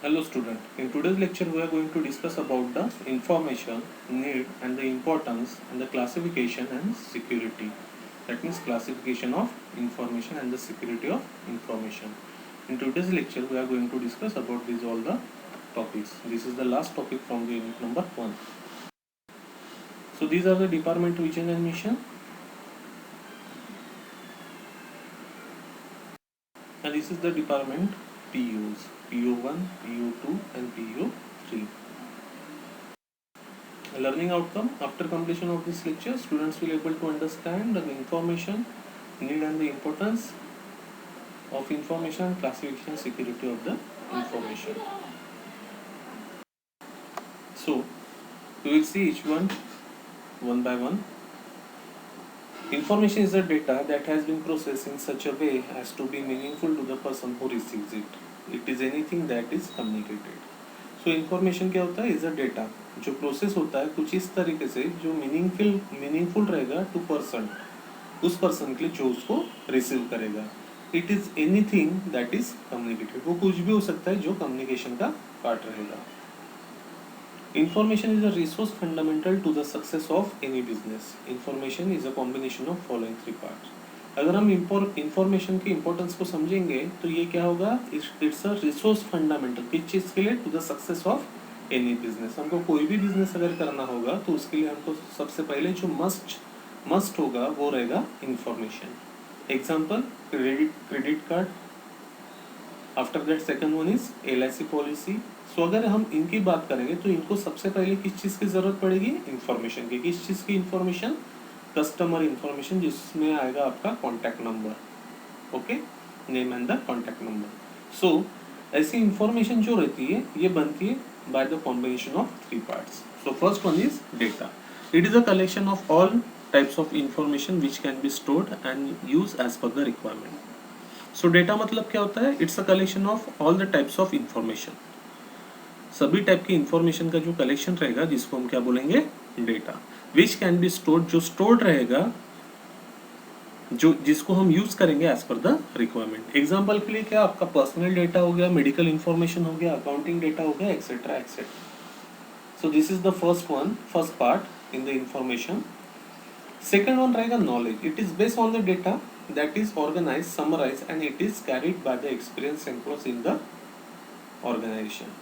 Hello student, in today's lecture we are going to discuss about the information, need and the importance and the classification and security. That means classification of information and the security of information. In today's lecture we are going to discuss about these all the topics. This is the last topic from the unit number 1. So these are the department vision and mission, and this is the department PUs, PU1, PU2 and PU3. Learning outcome: after completion of this lecture, students will able to understand the information, need and the importance of information, classification, security of the information. So we will see each one by one. Information is the data that has been processed in such a way as to be meaningful to the person who receives it. It is anything that is communicated. So information क्या होता है? Is a data जो process होता है कुछ इस तरीके से जो मीनिंगफुल रहेगा टू पर्सन, उस पर्सन के लिए जो उसको रिसीव करेगा. It is anything that is communicated. वो कुछ भी हो सकता है जो कम्युनिकेशन का पार्ट रहेगा. Information is a resource fundamental to the success of any business. Information is a combination of following three parts. अगर हम इंफॉर्मेशन की इम्पोर्टेंस को समझेंगे तो ये क्या होगा? It's a resource fundamental. किस चीज़ के लिए? To the success of any business. हमको कोई भी बिजनेस अगर करना होगा तो उसके लिए हमको सबसे पहले जो मस्ट होगा वो रहेगा information. Example credit card. After that second one is LIC policy. So अगर हम इनकी बात करेंगे तो इनको सबसे पहले किस चीज़ की ज़रूरत पड़ेगी? इंफॉर्मेशन की. किस चीज़ की इंफॉर्मेशन? कस्टमर इंफॉर्मेशन, जिसमें आएगा आपका contact number. Okay, name and the contact number. So ऐसी इंफॉर्मेशन जो रहती है ये बनती है by the combination of three parts. So first one is data. It is a collection of all types of information which can be stored and use as per the requirement. So data मतलब क्या होता है? It's a collection of all the types of information. सभी type की information का जो collection रहेगा जिसको हम क्या बोलेंगे? Data. Which can be stored, जो स्टोर्ड रहेगा, जो जिसको हम यूज करेंगे as per the requirement. Example के लिए क्या? आपका पर्सनल डेटा हो गया, मेडिकल इंफॉर्मेशन हो गया, अकाउंटिंग डेटा हो गया, etcetera etcetera. So this is the first part in the information. Second one रहेगा knowledge. It is based on the data that is organise, summarise and it is carried by the experience employees in the organisation.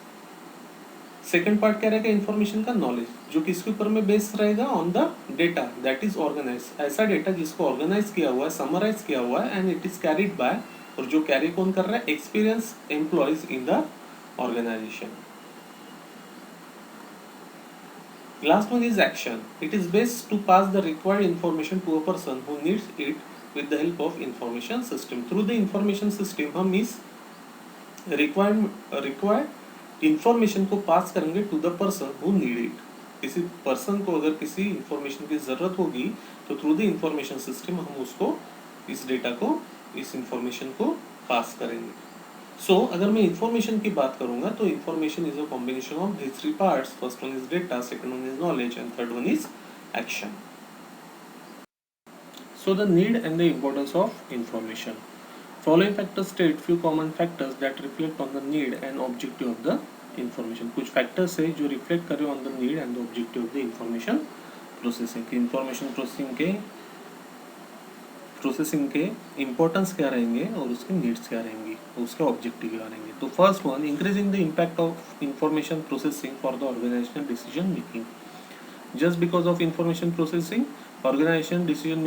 Second part क्या रहेगा information का? Knowledge, जो किसके ऊपर में base रहेगा? On the data that is organise. ऐसा data जिसको ऑर्गेनाइज किया हुआ है, समराइज किया हुआ है, and it is carried by, और जो कैरी कौन कर रहा है? Experience employees in the organisation. Last one is action. It is based to pass the required information to a person who needs it with the help of information system. Through the information system हम इस required information को pass करेंगे to the person who need it. किसी person को अगर किसी information की ज़रूरत होगी तो थ्रू द इंफॉर्मेशन सिस्टम हम उसको, इस डेटा को, इस इंफॉर्मेशन को पास करेंगे. सो अगर मैं इंफॉर्मेशन की बात करूंगा तो information is a combination of these three parts. First one is data, second one is knowledge and third one is action. So the need and the importance of information. Following factors state few common factors that reflect on the need and objective of the information. कुछ factors है जो reflect करें on the need and the objective of the information processing. कि information processing के importance क्या रहेंगे और उसके needs क्या रहेंगी, उसके objective क्या रहेंगे. तो first one, increasing the impact of information processing for the organizational decision making. Just because of information processing, organization decision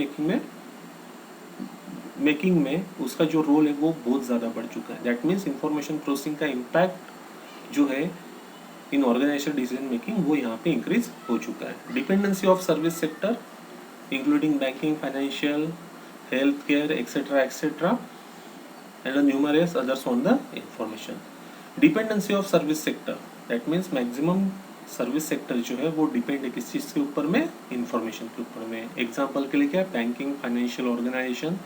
making में उसका जो रोल है वो बहुत ज़्यादा बढ़ चुका है. दैट मीन्स इंफॉर्मेशन प्रोसेसिंग का इम्पैक्ट जो है इन ऑर्गेनाइजेशन डिसीजन मेकिंग वो यहाँ पे इंक्रीज हो चुका है. Dependency of service sector including banking, financial, health care etcetera and numerous others on the information. Dependency of service sector that means maximum service sector जो है वो डिपेंड है किस चीज़ के ऊपर में? इंफॉर्मेशन के ऊपर में. एग्जाम्पल के लिए क्या? Banking, financial organisation,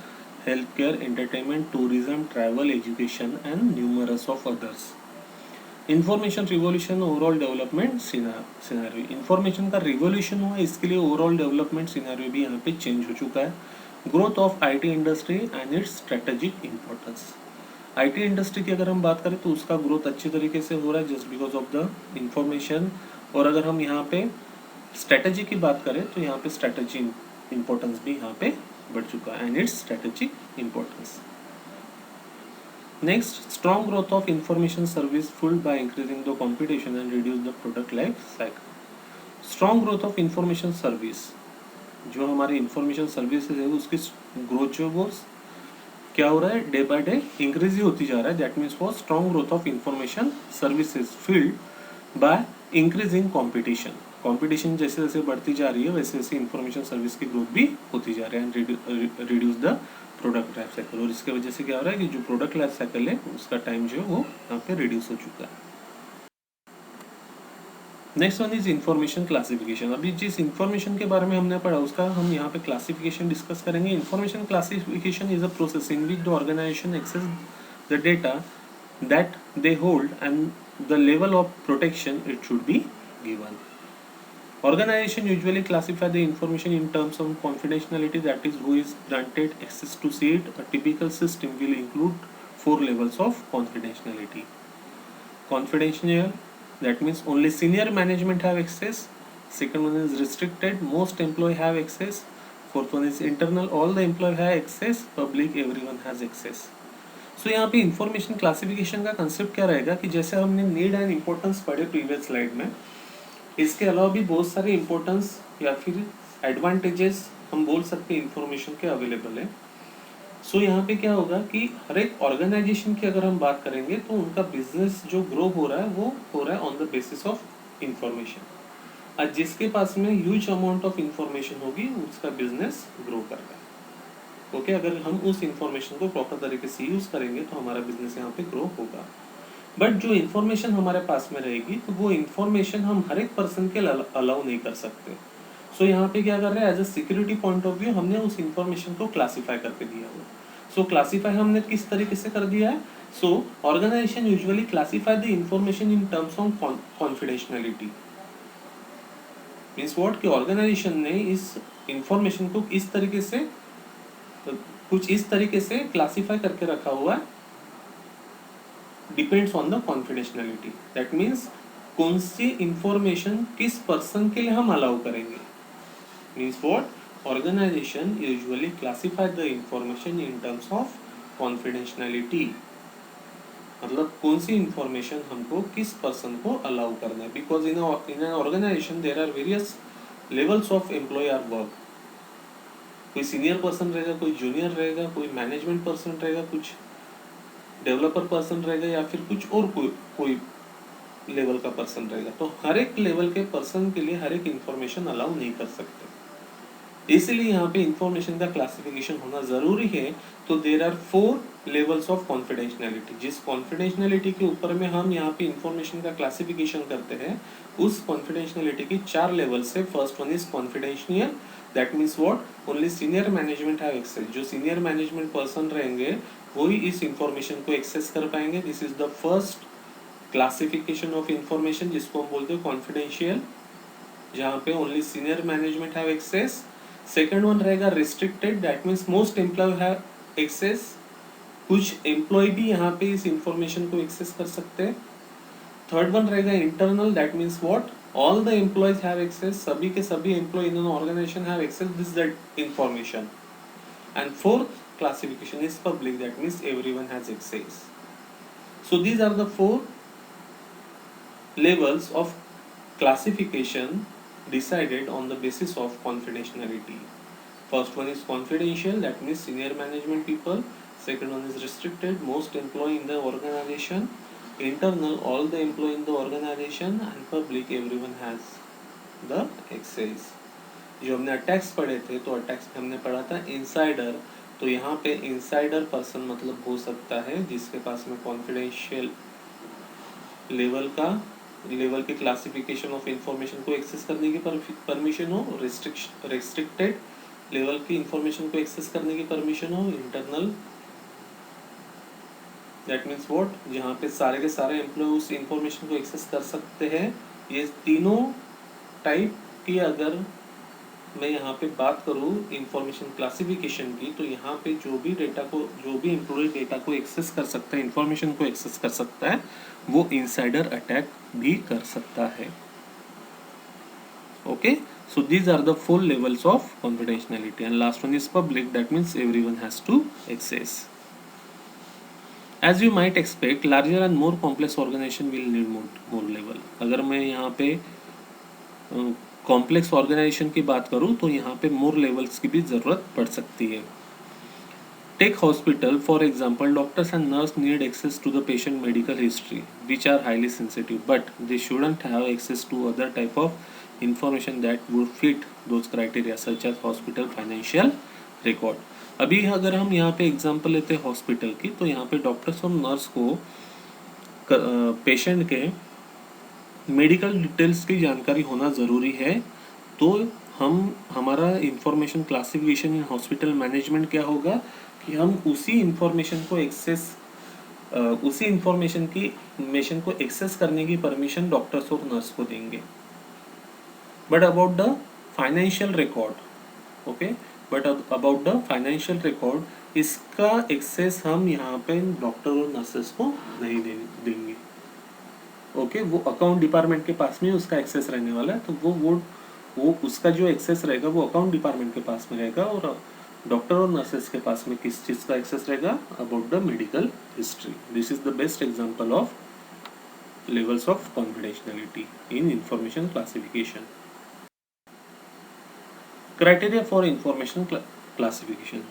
healthcare, entertainment, tourism, travel, education and numerous of others. Information revolution, overall development scenario. Information का revolution हुआ, इसके लिए overall development scenario भी यहाँ पे change हो चुका है. Growth of IT industry and its strategic importance. IT industry की अगर हम बात करें तो उसका ग्रोथ अच्छी तरीके से हो रहा है just because of the information. और अगर हम यहाँ पे स्ट्रेटजी की बात करें तो यहाँ पे स्ट्रेटजी इंपॉर्टेंस भी यहाँ पे बढ़ चुका है and it's strategic importance. Next, strong growth of information service fueled by increasing the competition and reduce the product life cycle. Strong growth of information service, जो हमारी इंफॉर्मेशन सर्विसेज है उसकी ग्रोथ जो वो क्या हो रहा है, डे बाय डे इंक्रीज ही होती जा रहा है। That means for strong growth of information services field by increasing competition. Competition जैसे जैसे बढ़ती जा रही है वैसे वैसे इंफॉर्मेशन सर्विस की ग्रोथ भी होती जा रही है and reduce the product life cycle. और इसके वजह से क्या हो रहा है कि जो प्रोडक्ट लाइफ साइकिल है उसका टाइम जो है वो यहाँ पे रिड्यूस हो चुका है। Next one is information classification. अभी जिस इंफॉर्मेशन के बारे में हमने पढ़ा उसका हम यहाँ पे क्लासिफिकेशन डिस्कस करेंगे। Information classification is a process in which the organisation access the data that they hold and the level of protection it should be given. Organization usually classify the information in terms of confidentiality, that is, who is granted access to see it. A typical system will include 4 levels of confidentiality. Confidential, that means only senior management have access. Second one is restricted, most employee have access. Fourth one is internal, all the employee have access. Public, everyone has access. So यहाँ पे information classification का concept क्या रहेगा कि जैसे हमने need and importance पढ़े previous slide में, इसके अलावा भी बहुत सारे इंपॉर्टेंस या फिर एडवांटेजेस हम बोल सकते हैं इंफॉर्मेशन के अवेलेबल है। सो यहाँ पे क्या होगा कि हर एक ऑर्गेनाइजेशन की अगर हम बात करेंगे तो उनका बिजनेस जो ग्रो हो रहा है वो हो रहा है on the basis of information. आज जिसके पास में ह्यूज अमाउंट ऑफ इंफॉर्मेशन होगी उसका बिजनेस ग्रो कर रहा है। ओके, अगर हम उस इंफॉर्मेशन को प्रॉपर तरीके से यूज करेंगे तो हमारा बिजनेस यहाँ पे ग्रो होगा। बट जो इन्फॉर्मेशन हमारे पास में रहेगी तो वो इन्फॉर्मेशन हम हर एक पर्सन के अलाउ नहीं कर सकते। सो यहाँ पे क्या कर रहे हैं, as a security point of view हमने उस इन्फॉर्मेशन को क्लासीफाई करके दिया हुआ। सो क्लासीफाई हमने किस तरीके से कर दिया है, so organisation usually classify the information in terms of confidentiality. Means what कि ऑर्गेनाइजेशन ने इस इंफॉर्मेशन को इस तरीके से कुछ इस तरीके से क्लासीफाई करके रखा हुआ है, depends on the confidentiality. That means कौन सी इंफॉर्मेशन किस पर्सन के लिए हम अलाउ करेंगे। Means what, organisation usually classify the information in terms of confidentiality, मतलब कौन सी इंफॉर्मेशन हमको किस पर्सन को अलाउ करना है। Because in an organisation there are various levels of employee are work. कोई सीनियर पर्सन रहेगा, कोई जूनियर रहेगा, कोई मैनेजमेंट पर्सन रहेगा, कुछ डेवलपर पर्सन रहेगा या फिर कुछ और कोई लेवल का पर्सन रहेगा। तो हर एक लेवल के पर्सन के लिए हर एक इंफॉर्मेशन अलाउ नहीं कर सकते। इसीलिए यहाँ पे इंफॉर्मेशन का क्लासिफिकेशन होना जरूरी है। तो there are 4 levels of confidentiality. जिस कॉन्फिडेंशियलिटी के ऊपर में हम यहाँ पे इंफॉर्मेशन का क्लासिफिकेशन करते हैं उस कॉन्फिडेंशियलिटी की 4 लेवल से। First one is confidential, that means what, only senior management have access. जो सीनियर मैनेजमेंट पर्सन रहेंगे वही इस इंफॉर्मेशन को एक्सेस कर पाएंगे। This is the first classification of information जिसको हम बोलते हैं कॉन्फिडेंशियल, जहाँ पे only senior management have access. Second one रहेगा restricted, that means most employee have access. कुछ एम्प्लॉय भी यहाँ पे इस इंफॉर्मेशन को एक्सेस कर सकते हैं। थर्ड वन रहेगा internal, that means what, all the employees have access. सभी के सभी employee in an organisation have access this that information. And fourth classification is public, that means everyone has access. So these are the 4 levels of classification decided on the basis of confidentiality. First one is confidential, that means senior management people. Second one is restricted, most employee in the organization. Internal, all the employee in the organization. And public, everyone has the access. जो हमने attacks पढ़े थे तो attacks में हमने पढ़ा था insider. तो यहाँ पे इनसाइडर पर्सन मतलब हो सकता है जिसके पास में कॉन्फिडेंशियल लेवल के क्लासिफिकेशन ऑफ इंफॉर्मेशन को एक्सेस करने की परमिशन हो, रेस्ट्रिक्टेड लेवल की इंफॉर्मेशन को एक्सेस करने की परमिशन हो, इंटरनल, दैट मीन्स व्हाट, जहाँ पे सारे के सारे एम्प्लॉय उस इंफॉर्मेशन को एक्सेस कर सकते हैं। ये तीनों टाइप की अगर मैं यहाँ पे बात करूँ इंफॉर्मेशन क्लासिफिकेशन की, तो यहाँ पे जो भी एम्प्लॉय डेटा को एक्सेस कर सकता है, इंफॉर्मेशन को एक्सेस कर सकता है, वो इनसाइडर अटैक भी कर सकता है. Okay, so these are the 4 levels of confidentiality, and last one is public. That means everyone has to access. As you might expect, larger and more complex organization will need more level. अगर मैं यहाँ पे complex organisation की बात करूँ तो यहाँ पे मोर लेवल्स की भी ज़रूरत पड़ सकती है. Take hospital for example. Doctors and nurse need access to the patient medical history, which are highly sensitive, but they shouldn't have access to other type of information that would fit those criteria, such as hospital financial record. अभी अगर हम यहाँ पे example लेते हैं hospital की, तो यहाँ पे डॉक्टर्स और नर्स को पेशेंट के मेडिकल डिटेल्स की जानकारी होना ज़रूरी है. तो हमारा information classification in hospital management क्या होगा कि हम उसी इंफॉर्मेशन को एक्सेस करने की परमिशन डॉक्टर्स और नर्स को देंगे. But about the financial record, okay, but about the financial record, इसका एक्सेस हम यहाँ पे डॉक्टर और नर्सेस को नहीं देंगे. ओके, वो अकाउंट डिपार्टमेंट के पास में उसका एक्सेस रहने वाला है. तो वो उसका जो एक्सेस रहेगा वो अकाउंट डिपार्टमेंट के पास में रहेगा, और डॉक्टर और नर्सेस के पास में किस चीज़ का एक्सेस रहेगा? About the medical history. This is the best example of levels of confidentiality in information classification. Criteria for information classification.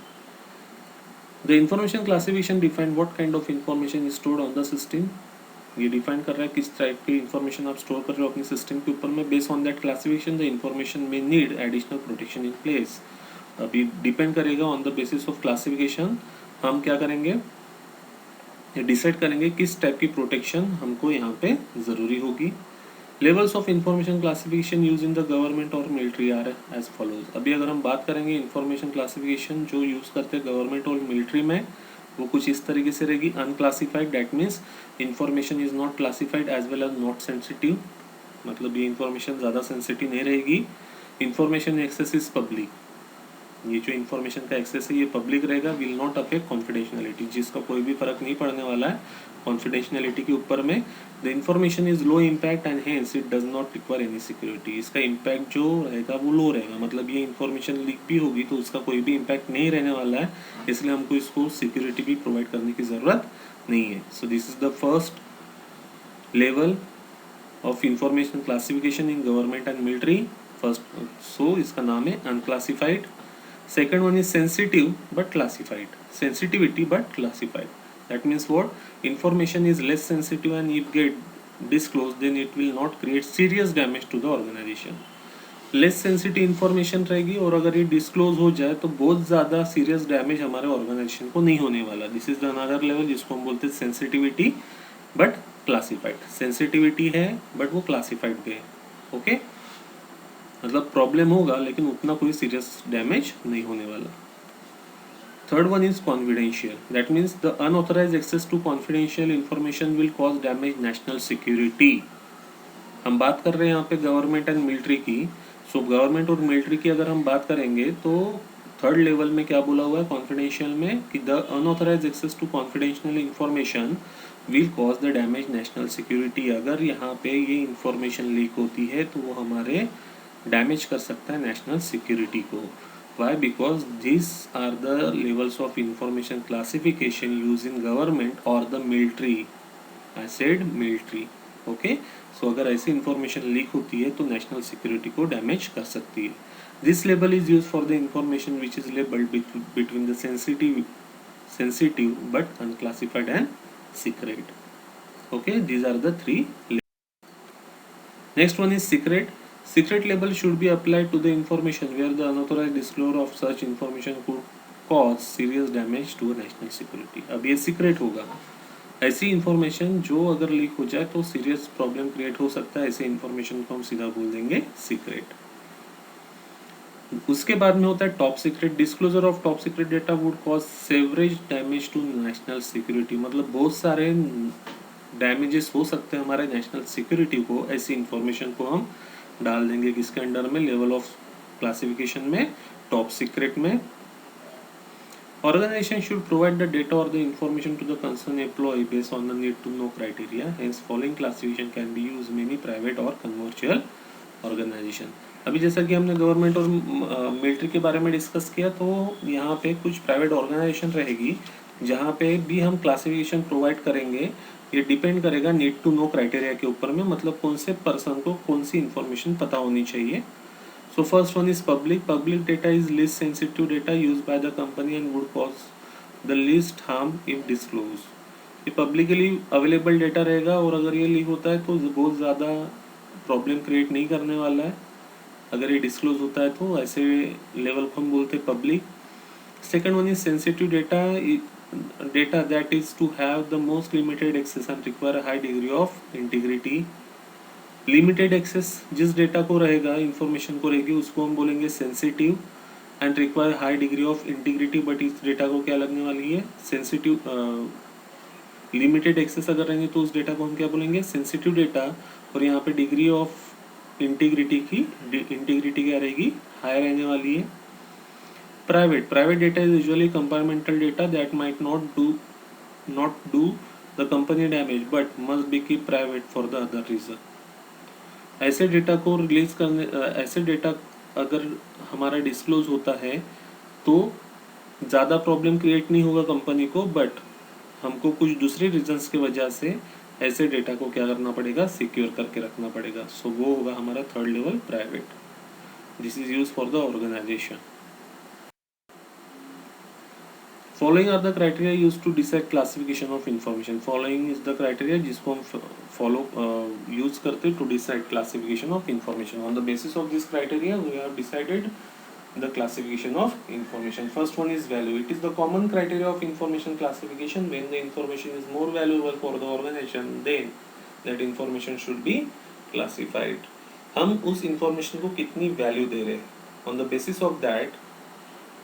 The information classification define what kind of information is stored on the system. ये define कर रहा है किस type की information आप store कर रहे हो अपने सिस्टम के ऊपर में. Based on that classification the information में need additional protection in place. अभी डिपेंड करेगा on the basis of classification, हम क्या करेंगे, डिसाइड करेंगे किस टाइप की प्रोटेक्शन हमको यहाँ पे ज़रूरी होगी. Levels of information classification use in the government और मिलिट्री आर एज फॉलोज. अभी अगर हम बात करेंगे इंफॉर्मेशन क्लासिफिकेशन जो यूज़ करते हैं गवर्नमेंट और मिलिट्री में, वो कुछ इस तरीके से रहेगी. Unclassified, that means information is not classified as well as not sensitive, मतलब ये इंफॉर्मेशन ज़्यादा सेंसिटिव नहीं रहेगी. इंफॉर्मेशन एक्सेस इज पब्लिक, ये जो इंफॉर्मेशन का एक्सेस है ये पब्लिक रहेगा. विल नॉट अफेक्ट कॉन्फिडेंशियलिटी, जिसका कोई भी फर्क नहीं पड़ने वाला है कॉन्फिडेंशियलिटी के ऊपर में. The information is low impact and hence it does not require any security. इसका इम्पैक्ट जो रहेगा वो लो रहेगा, मतलब ये इंफॉर्मेशन लीक भी होगी तो उसका कोई भी इम्पैक्ट नहीं रहने वाला है, इसलिए हमको इसको सिक्योरिटी भी प्रोवाइड करने की ज़रूरत नहीं है. So this is the first level of information classification in government and military. First, so इसका नाम है unclassified. Second one is sensitive but classified. Sensitivity but classified. That means what? Information is less sensitive and if get disclosed then it will not create serious damage to the organization. Less sensitive information रहेगी और अगर ये disclose हो जाए तो बहुत ज़्यादा serious damage हमारे organization को नहीं होने वाला. This is the another level जिसको हम बोलते हैं sensitivity but classified. Sensitivity है but वो classified भी है. Okay? मतलब प्रॉब्लम होगा लेकिन उतना कोई सीरियस डैमेज नहीं होने वाला. Third one is confidential. That means the unauthorised access to confidential information will cause damage national security. हम बात कर रहे हैं यहाँ पे गवर्नमेंट एंड मिलिट्री की. सो गवर्नमेंट और मिलिट्री की अगर हम बात करेंगे तो थर्ड लेवल में क्या बोला हुआ है कॉन्फिडेंशियल में कि the unauthorised access to confidential information will cause the damage national security. अगर यहाँ पे ये इंफॉर्मेशन लीक होती है तो वो हमारे डैमेज कर सकता है नेशनल सिक्योरिटी को. Why? Because this are the levels of information classification use in government और the military. I said military. Okay, so अगर ऐसी इंफॉर्मेशन लीक होती है तो नेशनल सिक्योरिटी को डैमेज कर सकती है. This label is use for the information which is labelled between the sensitive but unclassified and secret. Okay, these are the three. Next one is secret. Secret label should be applied to the information where the unauthorized disclosure of such information could cause serious damage to national security. अब ये secret होगा. ऐसी information जो अगर leak हो जाए तो serious problem create हो सकता है. ऐसे इंफॉर्मेशन को हम सीधा बोल देंगे सीक्रेट. उसके बाद में होता है top secret. Disclosure of top secret data would cause severe damage to national security. मतलब बहुत सारे डैमेजेस हो सकते हैं हमारे नेशनल सिक्योरिटी को. ऐसी इंफॉर्मेशन को हम डाल देंगे किसके अंडर में? लेवल ऑफ क्लासिफिकेशन में टॉप सीक्रेट में। Organization should provide the data or the information to the concerned employee based on the need to know criteria. Hence, following classification can be used many private or commercial organization. अभी जैसा कि हमने government और military के बारे में discuss किया, तो यहाँ पे कुछ प्राइवेट ऑर्गेनाइजेशन रहेगी जहाँ पे भी हम क्लासिफिकेशन प्रोवाइड करेंगे। ये डिपेंड करेगा नीड टू नो क्राइटेरिया के ऊपर में, मतलब कौन से पर्सन को कौन सी इन्फॉर्मेशन पता होनी चाहिए। So first one is public. Public data is least sensitive data used by the company and would cause the least harm if disclosed. ये पब्लिकली अवेलेबल डेटा रहेगा और अगर ये लीक होता है तो बहुत ज़्यादा प्रॉब्लम क्रिएट नहीं करने वाला है। अगर ये डिस्क्लोज होता है तो ऐसे लेवल को हम बोलते हैं public. Second one is sensitive data, data that is to have the most limited access and require high degree of integrity. Limited access जिस डेटा को रहेगा, इंफॉर्मेशन को रहेगी, उसको हम बोलेंगे sensitive and require high degree of integrity. But इस data को क्या लगने वाली है, सेंसिटिव। लिमिटेड एक्सेस अगर रहेंगे तो उस डेटा को हम क्या बोलेंगे, सेंसिटिव डेटा। और यहाँ पे डिग्री ऑफ इंटीग्रिटी क्या रहेगी, हाई रहने वाली है। Private data is usually compartmental data that might not do the company damage but must be keep private for the other reason. ऐसे डेटा को रिलीज करने, ऐसे डेटा अगर हमारा डिस्क्लोज होता है तो ज़्यादा प्रॉब्लम क्रिएट नहीं होगा कंपनी को, बट हमको कुछ दूसरे रीजंस के वजह से ऐसे डेटा को क्या करना पड़ेगा, सिक्योर करके रखना पड़ेगा। सो वो होगा हमारा third level private. This is use for the organisation. Following are the criteria use to decide classification of information. Following is the criteria जिसको हम फॉलो यूज करते to decide classification of information. On the basis of this criteria we have decided the classification of information. First one is value. It is the common criteria of information classification. When the information is more valuable for the organization, then that information should be classified. हम उस information को कितनी value दे रहे हैं, on the basis of that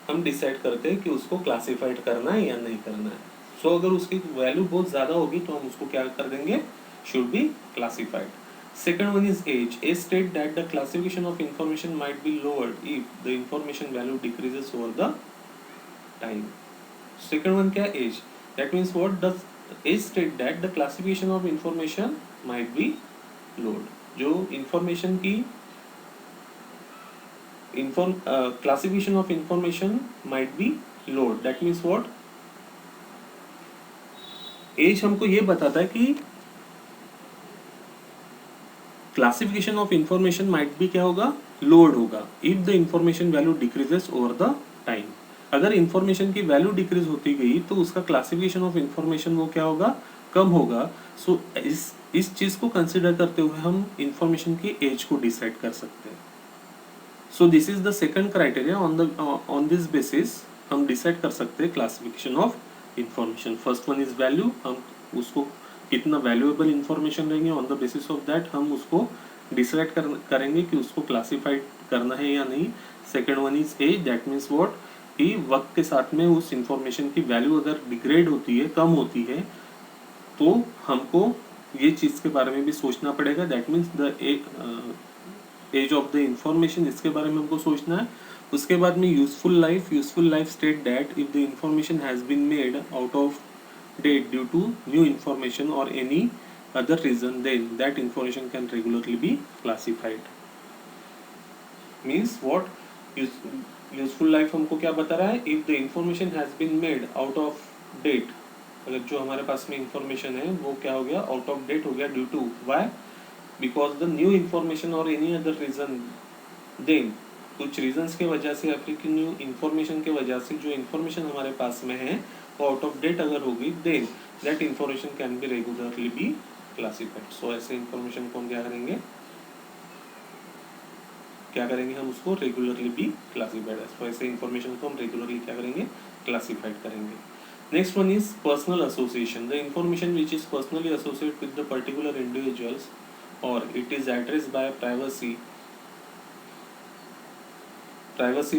हम decide करते हैं कि उसको classified करना है या नहीं करना है। So अगर उसकी value बहुत ज़्यादा होगी तो हम उसको क्या कर देंगे, should be classified. Second one is age. Age state that the classification of information might be lowered if the information value decreases over the time. Second one क्या, age. That means what does age state that the classification of information might be lowered. जो information की classification of information might be lowered. That means what, age हमको ये बताता है कि classification of information might भी क्या होगा, लोड होगा if the information value decreases over the time. अगर इंफॉर्मेशन की वैल्यू डिक्रीज होती गई तो उसका क्लासिफिकेशन ऑफ इंफॉर्मेशन वो क्या होगा, कम होगा। सो इस चीज को कंसिडर करते हुए हम इंफॉर्मेशन की एज को डिसाइड कर सकते हैं। सो this is the second criteria. On this basis हम डिसाइड कर सकते हैं classification of information. First one is value, हम उसको कितना वैल्यूएबल इंफॉर्मेशन रहेंगे, on the basis of that हम उसको डिसाइड करेंगे कि उसको क्लासिफाइड करना है या नहीं। Second one is age, that means what, कि वक्त के साथ में उस इंफॉर्मेशन की वैल्यू अगर डिग्रेड होती है, कम होती है, तो हमको ये चीज़ के बारे में भी सोचना पड़ेगा। That means the age of the information, इसके बारे में हमको सोचना है। उसके बाद में useful life state that if the information has been made out of date due to new information or any other reason, then that information can regularly be classified. Means what, useful life हमको क्या बता रहा है, if the information has been made out of date, अगर जो हमारे पास में information है वो क्या हो गया, out of date हो गया, due to why, because the new information or any other reason, then कुछ रीजंस के वजह से या फिर न्यू इन्फॉर्मेशन के वजह से जो इन्फॉर्मेशन हमारे पास में है वो आउट ऑफ डेट अगर होगी, then that information can be regularly be classified. So ऐसे इन्फॉर्मेशन को हम क्या करेंगे हम उसको रेगुलरली बी क्लासिफाइड। सो ऐसे इन्फॉर्मेशन को हम रेगुलरली क्या करेंगे, क्लासिफाइड करेंगे। Next one is personal association. The information which is personally associated with the particular individuals और it is addressed by privacy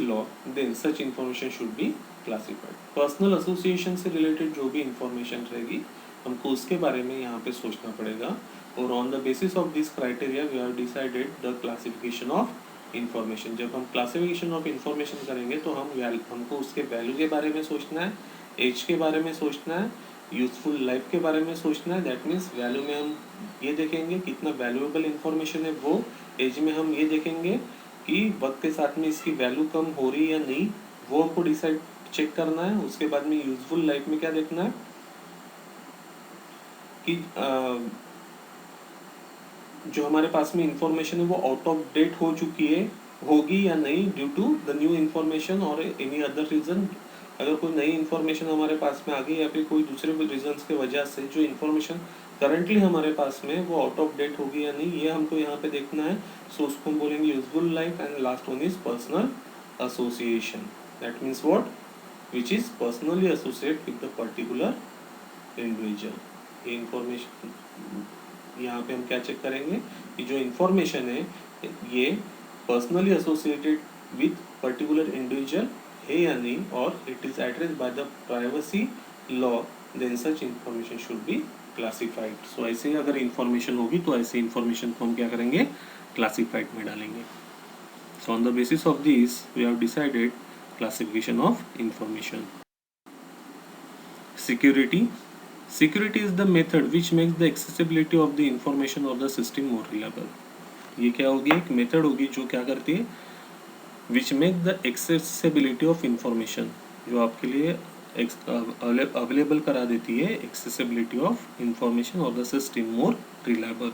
law, then such information should be classified. Personal association से related जो भी information रहेगी हमको उसके बारे में यहाँ पे सोचना पड़ेगा। और on the basis of this criteria we have decided the classification of information. जब हम क्लासिफिकेशन ऑफ इंफॉर्मेशन करेंगे तो हमको उसके वैल्यू के बारे में सोचना है, एज के बारे में सोचना है, यूजफुल लाइफ के बारे में सोचना है। दैट मीन्स वैल्यू में हम ये देखेंगे कितना वैल्यूएबल इंफॉर्मेशन है वो, एज में हम ये देखेंगे कि वक्त के साथ में इसकी वैल्यू कम हो रही है या नहीं, वो हमको डिसाइड चेक करना है। उसके बाद में यूजफुल लाइफ में क्या देखना है कि जो हमारे पास में इंफॉर्मेशन है वो आउट ऑफ डेट हो चुकी है, होगी या नहीं, due to the new information और एनी अदर रीजन। अगर कोई नई इंफॉर्मेशन हमारे पास में आ गई या फिर कोई दूसरे रीजंस के वजह से जो इंफॉर्मेशन करंटली हमारे पास में वो आउट ऑफ डेट होगी या नहीं, ये हमको यहाँ पे देखना है। सो उसको हम बोलेंगे useful life. And last one is personal association. That means what, which is personally associate with the particular individual. ये इंफॉर्मेशन यहाँ पे हम क्या चेक करेंगे कि जो इंफॉर्मेशन है ये personally associated with particular individual है या नहीं, और it is addressed by the privacy law, then such information should be classified. So ऐसे ही अगर इंफॉर्मेशन होगी तो ऐसे इंफॉर्मेशन को हम क्या करेंगे, क्लासिफाइड में डालेंगे। So on the basis of this we have decided classification of information. Security. Security is the method which makes the accessibility of the information of the system more reliable. ये क्या होगी, एक मेथड होगी जो क्या करती है, which make the accessibility of information, जो आपके लिए अवेलेबल करा देती है accessibility of information of the system more reliable.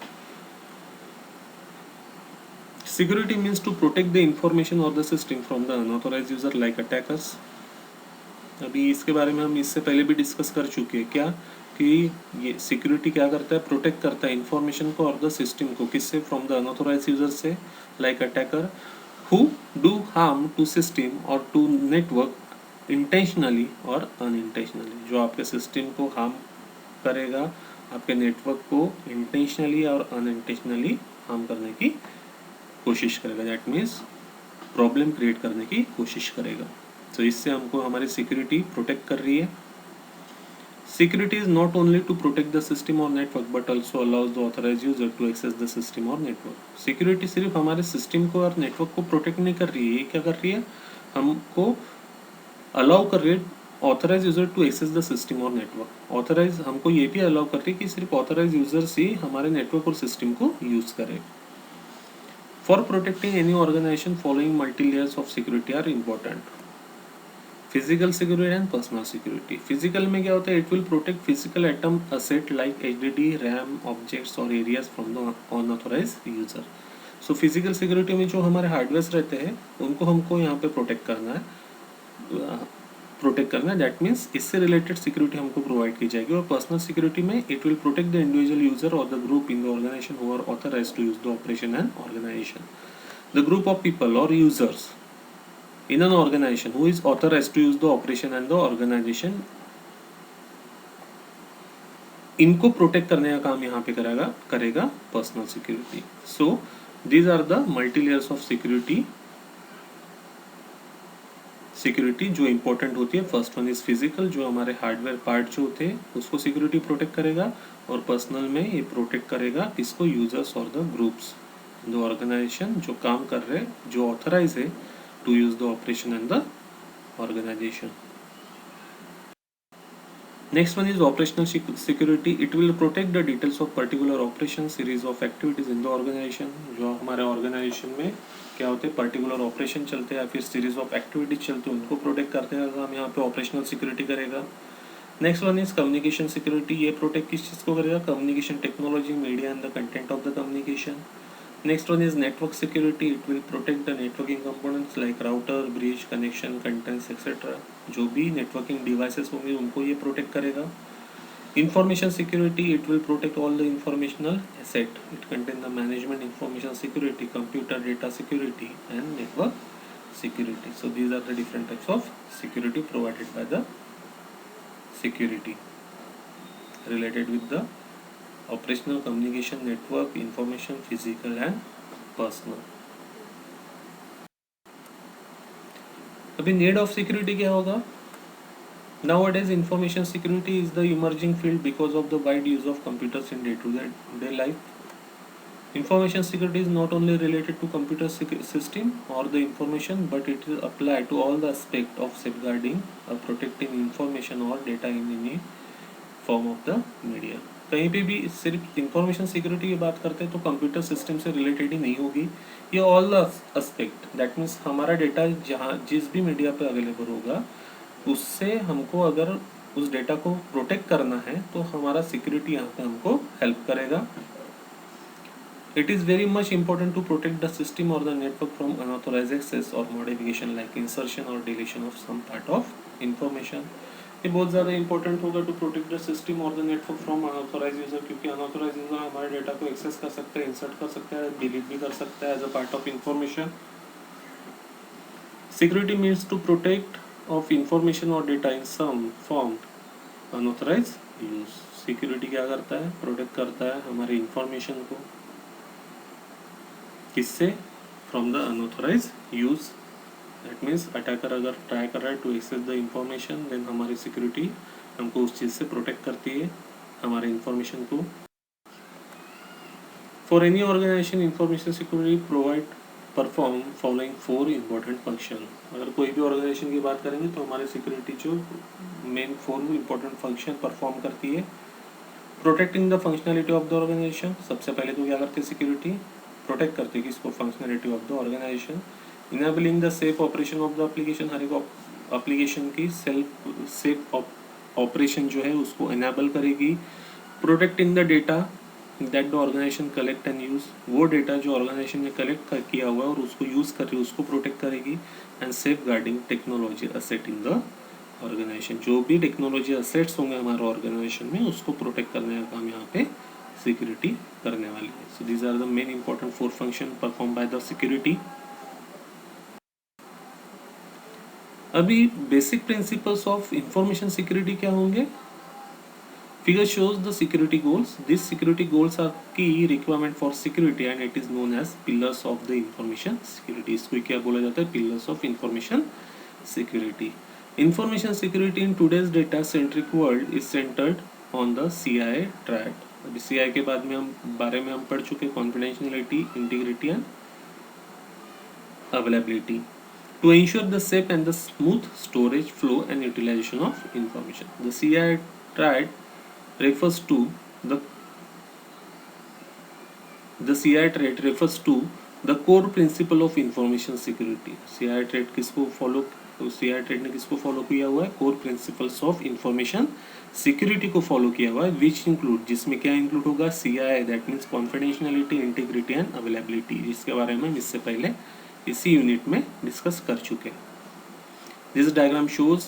Security means to protect the information of the system from the unauthorized user like attackers. अभी इसके बारे में हम इससे पहले भी डिस्कस कर चुके हैं क्या, कि ये सिक्योरिटी क्या करता है, प्रोटेक्ट करता है इन्फॉर्मेशन को और द सिस्टम को, किससे, फ्रॉम द अनऑथोराइज्ड यूजर से, like attacker who do harm to system और टू नेटवर्क इंटेंशनली और अनइंटेंशनली। जो आपके सिस्टम को हार्म करेगा, आपके नेटवर्क को इंटेंशनली और अनइंटेंशनली हार्म करने की कोशिश करेगा। दैट मीन्स प्रॉब्लम क्रिएट करने की कोशिश करेगा। तो इससे हमको हमारी सिक्योरिटी प्रोटेक्ट कर रही है। Security is not only to protect the system or network but also allows the authorized user to access the system or network. Security सिर्फ हमारे सिस्टम को और नेटवर्क को प्रोटेक्ट नहीं कर रही है, ये क्या कर रही है, हमको अलाउ कर रही है authorize user to access the system और नेटवर्क। ऑथराइज हमको ये भी अलाउ कर रही है कि सिर्फ ऑथराइज यूजर से हमारे नेटवर्क और सिस्टम को यूज करें। For protecting any organisation following multi layers of security are important. Physical security and personal security. Physical में क्या होता है, it will protect physical item asset like HDD, RAM, objects और areas from the unauthorised user. So physical security में जो हमारे hardware रहते हैं उनको हमको यहाँ पे प्रोटेक्ट करना है। दैट मीन्स इससे रिलेटेड सिक्योरिटी हमको प्रोवाइड की जाएगी। और पर्सनल सिक्योरिटी में it will protect the individual user और the group in the organisation who are authorised to use the operation and organisation. The group of people और users in an organization who is authorized to use the operation and the organization, इनको protect करने का काम यहाँ पे करेगा personal security. So these are the multi layers of security जो important होती है। फर्स्ट वन इज फिजिकल, जो हमारे हार्डवेयर पार्ट जो होते हैं उसको सिक्योरिटी प्रोटेक्ट करेगा, और पर्सनल में ये प्रोटेक्ट करेगा इसको, यूजर्स और the groups in the organization जो काम कर रहे हैं, जो ऑथराइज है to use the operation and the organization. Next one is operational security. It will protect the details of particular operation, series of activities in the organization. जो हमारे organisation में क्या होते हैं, पर्टिकुलर ऑपरेशन चलते हैं या फिर सीरीज ऑफ एक्टिविटीज चलते हैं, उनको प्रोटेक्ट करते हैं हम यहाँ पे ऑपरेशनल सिक्योरिटी करेगा। Next one is communication security. ये प्रोटेक्ट किस चीज़ को करेगा, communication technology, media and the content of the communication. Next one is network security. It will protect the networking components like router, bridge, connection, contents, etc. जो भी networking devices होंगे उनको ये protect करेगा। Information security. It will protect all the informational asset. It contains the management information security, computer data security, and network security. So these are the different types of security provided by the security related with the operational, communication, network, information, physical and personal. अभी need of security क्या होगा, nowadays information security is the emerging field because of the wide use of computers in day to day life. Information security is not only related to computer system or the information, but it is applied to all the aspect of safeguarding or protecting information or data in any form of the media. कहीं पे भी सिर्फ information security की बात करते हैं तो computer system से रिलेटेड ही नहीं होगी, ये all the aspect, that means हमारा डेटा जहाँ जिस भी मीडिया पे अवेलेबल होगा उससे हमको अगर उस डेटा को प्रोटेक्ट करना है तो हमारा सिक्योरिटी यहाँ पे हमको हेल्प करेगा. It is very much important to protect the system or the network from unauthorized access or modification like insertion or deletion of some part of information. ये बहुत ज़्यादा इंपॉर्टेंट होगा टू प्रोटेक्ट द सिस्टम और the network from unauthorized user, क्योंकि unauthorized user हमारे data को access कर सकता है, इंसर्ट कर सकता है, डिलीट भी कर सकता है as a part of information. Security means to protect of information और data in some form unauthorise use. Security क्या करता है? प्रोटेक्ट करता है हमारे इंफॉर्मेशन को. किससे? From the unauthorized use. That means attacker अगर ट्राई कर रहा है to access the information, then हमारी सिक्योरिटी हमको उस चीज़ से प्रोटेक्ट करती है हमारे इंफॉर्मेशन को. For any organization information security provide perform following 4 important function. अगर कोई भी ऑर्गेनाइजेशन की बात करेंगे तो हमारी सिक्योरिटी जो मेन 4 इंपॉर्टेंट फंक्शन परफॉर्म करती है. Protecting the functionality of the organization. सबसे पहले तो क्या करती है सिक्योरिटी? प्रोटेक्ट करती है किसको? Functionality of the organisation. Enabling the safe operation of the application. हर एक एप्लीकेशन की सेफ ऑपरेशन जो है उसको इनेबल करेगी. Protecting the data that the organization collect and use. वो डेटा जो ऑर्गेनाइजेशन ने कलेक्ट किया हुआ है और उसको यूज़ कर रही है उसको प्रोटेक्ट करेगी. And safeguarding technology asset in the organization. जो भी टेक्नोलॉजी असेट्स होंगे हमारे ऑर्गेनाइजेशन में उसको प्रोटेक्ट करने का काम यहाँ पे सिक्योरिटी करने वाली है. So these are the main important 4 function perform by the security. अभी basic principles of information security क्या होंगे? Figure shows the security goals. This security goals are key requirement for security and it is known as pillars of the information security. इसको क्या बोला जाता है? Pillars of information security. Information security in today's data centric world is centred on the CIA triad. अभी CIA के बाद में बारे में हम पढ़ चुके confidentiality, integrity and availability. To ensure the safe and the smooth storage, flow and utilization of information. The CIA triad refers to the CIA triad refers to the core principle of information security. CIA triad किसको follow? CIA triad ने किसको follow किया हुआ है? Core principles of information security को follow किया हुआ है, which include, जिसमें क्या include होगा? CIA, that means confidentiality, integrity and availability. जिसके बारे में हम इससे पहले इसी यूनिट में डिस्कस कर चुके हैं. This diagram shows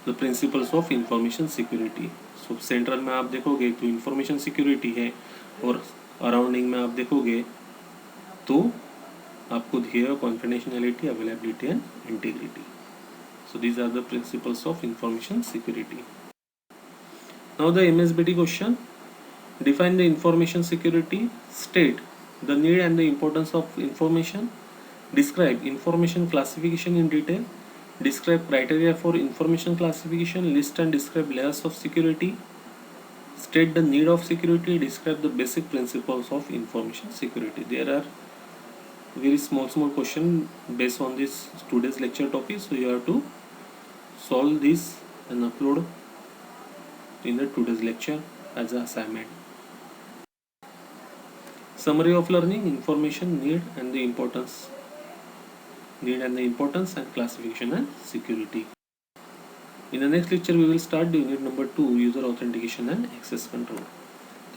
the principles of information security. So central में आप देखोगे तो इंफॉर्मेशन सिक्योरिटी है और अराउंडिंग में आप देखोगे तो आपको दिखेगा confidentiality, availability and integrity. So these are the principles of information security. Now the MSBT question. Define the information security. State the need and the importance of information. Describe information classification in detail. Describe criteria for information classification. List and describe layers of security. State the need of security. Describe the basic principles of information security. There are very small questions based on this today's lecture topic. So you have to solve this and upload in the today's lecture as an assignment. Summary of learning: information, need and the importance. Need and the importance and classification and security. In the next lecture we will start the unit number 2, user authentication and access control.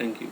Thank you.